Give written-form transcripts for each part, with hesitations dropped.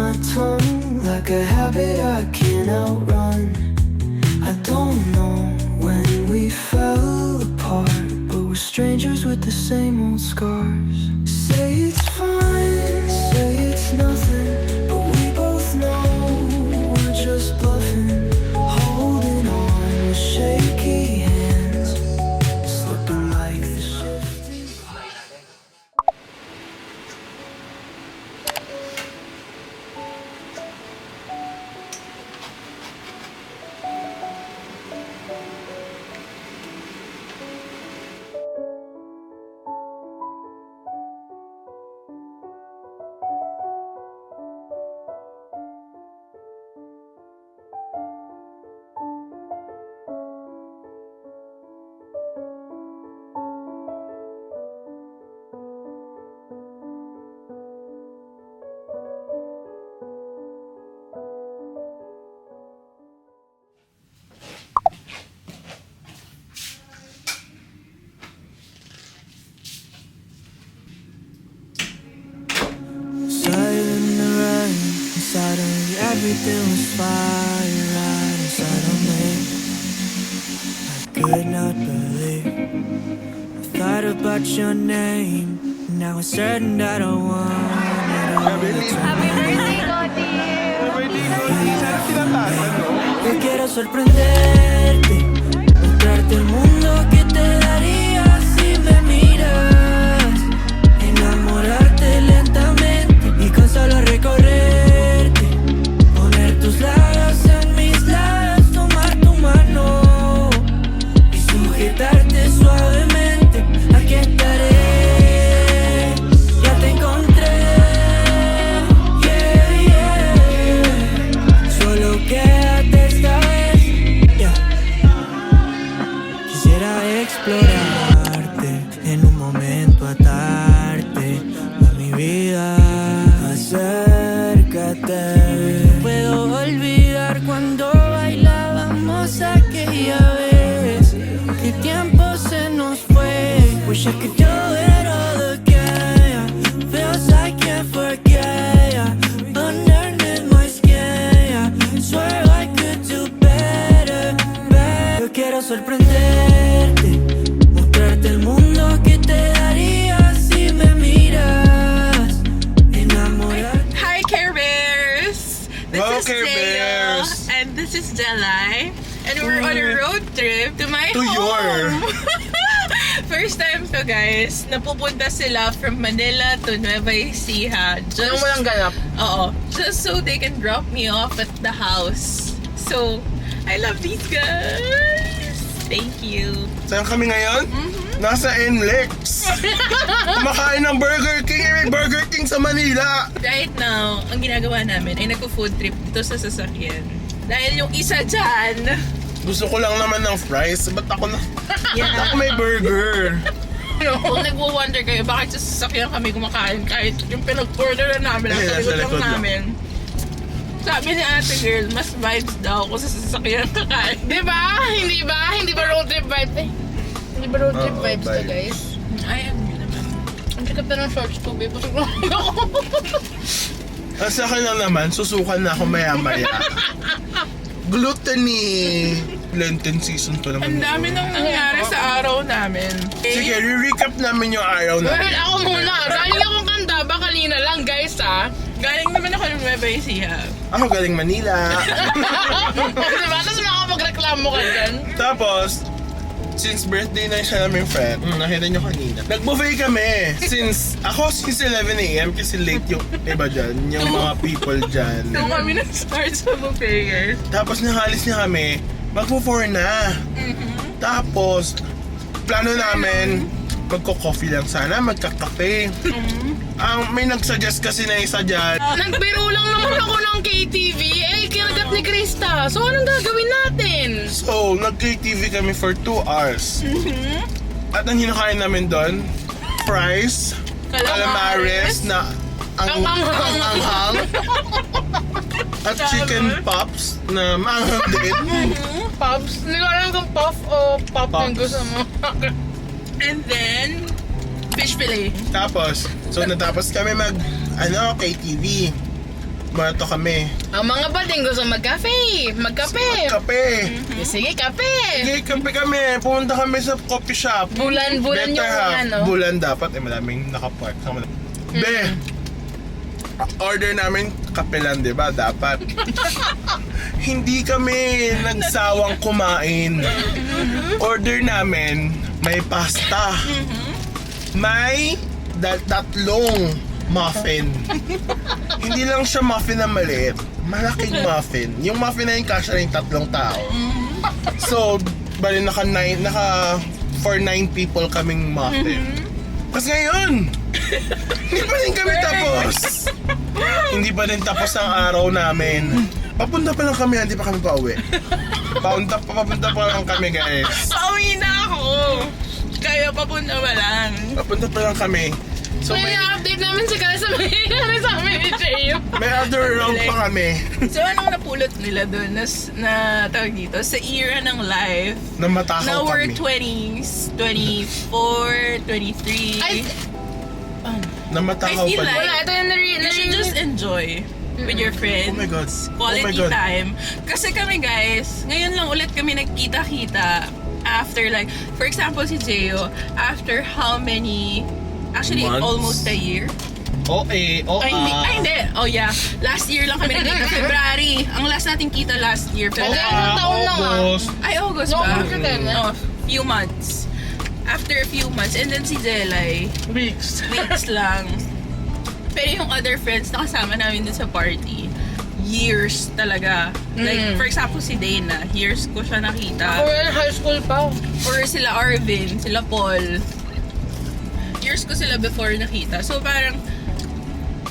my tongue like a habit I can't outrun. I don't know when we fell apart, but we're strangers with the same old scars. Say it's fine, say it's nothing, but we both know we're just bluffing. Holding on with shaky hands, slipping like the shifting. Suddenly everything was fire right inside of me. I could not believe I thought about your name. Now it's certain that I want it all the time. Happy birthday, Lodi! Yo quiero sorprenderte, mostrarte el mundo que te daría si me miras, enamorarte lentamente y con solo recorrerte, poner tus labios en mis labios, tomar tu mano y sujetarte suavemente. Aquí estaré, ya te encontré, yeah, yeah. Solo quédate esta vez, yeah. Quisiera explorarte, en un momento atarte a mi vida. Acércate. No puedo olvidar cuando bailábamos aquella vez. Que tiempo se nos fue. Wish I could do it all again. Feels I can't forget ya. Underneath my skin, yeah. Swear I could do better, better. Yo quiero sorprenderte, mostrarte el mundo que te daría si me miras, enamorar. Hi, Care Bears! This Hello, is Care Zeo, Bears! and this is Delay. And we're on a road trip to my To home. First time to, guys. Napupunta sila from Manila to Nueva Ecija. Anong walang ganap? Oo. Just so they can drop me off at the house. So, I love these guys. Thank you. Saan kami ngayon? Nasa NLEX. Kumakain ng Burger King. May Burger King sa Manila. Right now, ang ginagawa namin ay nagpo-food trip dito sa sasakyan. Dahil yung isa dyan, Gusto ko lang naman ng fries. Ba't ako na? Yeah. Ba't ako may burger? kung nagwo-wonder kayo, bakit sa sasakyan kami kumakain kahit yung pinag-order na namin, Eh, nasa nasa likod lang likod lang. namin. Sabi ni ate girl, mas vibes daw kung sa sasakyan kakain. Di ba? Hindi ba? Hindi ba road trip vibes eh? Hindi ba road trip Oo, vibes to, vibes. guys? Ay, ano yun naman. Ang sikat na ng shorts ko, babe. Busog lang ako. Sa akin lang naman, susukan na ako maya-maya. Gluttony. Lenten season pa naman. Ang dami nang nangyari sa araw namin. Sige, re-recap namin yung araw na. Well, ako muna. Galing akong kanta, bakalina lang, guys, ah. Galing naman ako ng Nueva Ecija. Ako galing Manila. Diba? Tapos makapagreklamo ka dyan. Tapos, since birthday na siya namin friend, nakita nyo kanina, nag-buffet kami. Since 11 a.m. kasi late yung iba dyan, yung mga people dyan. Doon kami nag-start sa buffet. Tapos nahalis na kami, magpo-4 na. Tapos, plano namin, magko-coffee lang sana, magkakape. May nag-suggest kasi na isa dyan. Nagbiro lang naman ako ng KTV. Eh, kinagat ni Krista. So, anong gagawin natin? So, nag-KTV kami for 2 hours. At ang hinakain namin doon, fries, calamares na ang anghang, at chicken pops na maanghang din. Pops? Hindi ko alam kung puff o pop yung gusto mo. And then, fish fillet. Tapos, so natapos kami KTV. Mato kami. Ang mga bading gusto magkape. Magkape. Kape. Sige, kape. Okay, kape kami. Pumunta kami sa coffee shop. Bulan Better yung half. ano. Bulan dapat. Maraming nakapark. Be, order namin kape lang, di ba? Dapat. Hindi kami nagsawang kumain. Order namin, may pasta. May tatlong muffin. Hindi lang siya muffin na maliit. Malaking muffin. Yung muffin na yung kasya rin 3 tao. So, bali naka for 9 people kaming muffin. Tapos ngayon, hindi pa rin kami tapos. Hindi pa rin tapos ang araw namin. Papunta pa lang kami, hindi pa kami pauwi. Papunta pa lang kami, guys. Pauwi na ako. Kaya papunta ba lang? Papunta pa lang kami. So So, update namin si Kaya sa amin ni Jayo. may other round pa kami So, anong napulot nila doon na tawag dito? Sa era ng life, na matakaw na we're kami. 20s, 24, 23. Na matakaw I feel pa like- Wala, ito yung You should just enjoy with your friends. Oh my God. Quality Oh my God. time. Kasi kami guys, ngayon lang ulit kami nagkita-kita after like, for example si Jeyo, after how many, actually Months? almost a year. Ay, Hindi. Oh yeah. Last year lang kami nagkita. February. Ang last nating kita last year. Okay, February. ilang taon na nga? August. Ay, August No, ba? August na din, No, few months. After a few months. And then si Jelay, Weeks. weeks lang. Pero yung other friends na kasama namin dun sa party, years talaga. Like, for example, si Dana, years ko siya nakita. Ako yung high school pa. Or sila Arvin, sila Paul. Years ko sila before nakita. So parang,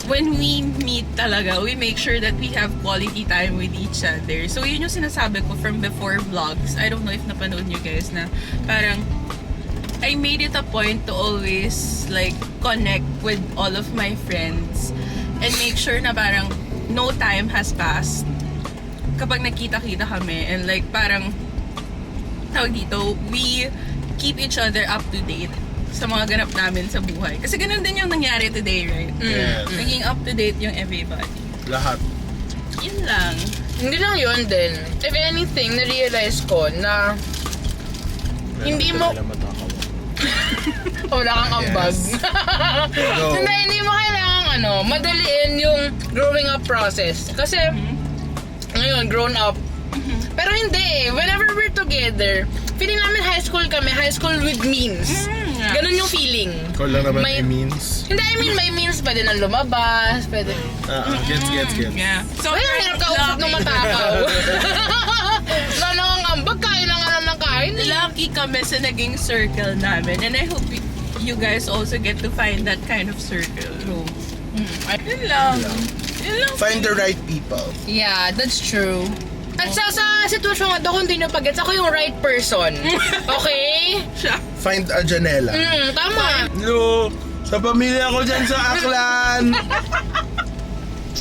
when we meet talaga, we make sure that we have quality time with each other. So yun yung sinasabi ko from before vlogs. I don't know if napanood nyo guys na parang, I made it a point to always like connect with all of my friends and make sure na parang no time has passed kapag nagkita-kita kami and like parang tawag dito, we keep each other up to date sa mga ganap namin sa buhay. Kasi ganun din yung nangyari today, right? Yes. Naging up to date yung everybody. Lahat. Yun lang. Hindi lang yun din. If anything, na-realize ko na hindi mo... Wala kang ambag. Go. Hindi mo kailangan madaliin yung growing up process. Kasi, ngayon, grown up. Pero hindi, whenever we're together, feeling namin high school kami, high school with means. Ganun yung feeling. Ikaw lang naman May- may means. Hindi, I mean, may means, pwede nang lumabas, pwede... Gets. Yeah. So, Ay, ang hirap kausap lucky. ng matakaw. Wala nang ang ambag, kain lang nga ng kain. Lucky kami sa naging circle namin. And I hope you guys also get to find that kind of circle. Yun lang. Yun lang. Find the right people. Yeah, that's true. At sa sitwasyon nga daw, kung hindi nyo pag-gets, ako yung right person. Okay? Siya. Find a Janela. Tama. Hello! Sa pamilya ko dyan sa Aklan!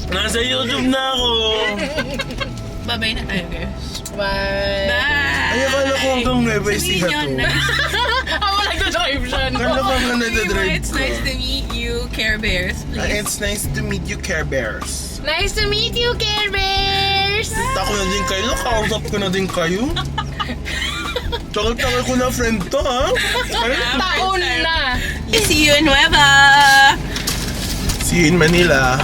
Nasa YouTube na ako! Bye-bye na tayo, guys. Bye. Bye! Ay, akala ko hanggang Nueva Sabihin Ecija nyo, to. Ako nagdadrive siya, no? Akala ko hanggang Sabihin mo, nagdadrive it's ko. nice to meet you, Care Bears, please. It's nice to meet you, Care Bears. Nice to meet you, Care Bears! Kita ko na din kayo, nakausap ko na din kayo. Takal-takal ko na friend to, ha? Taon na! See you in Nueva! See you in Manila.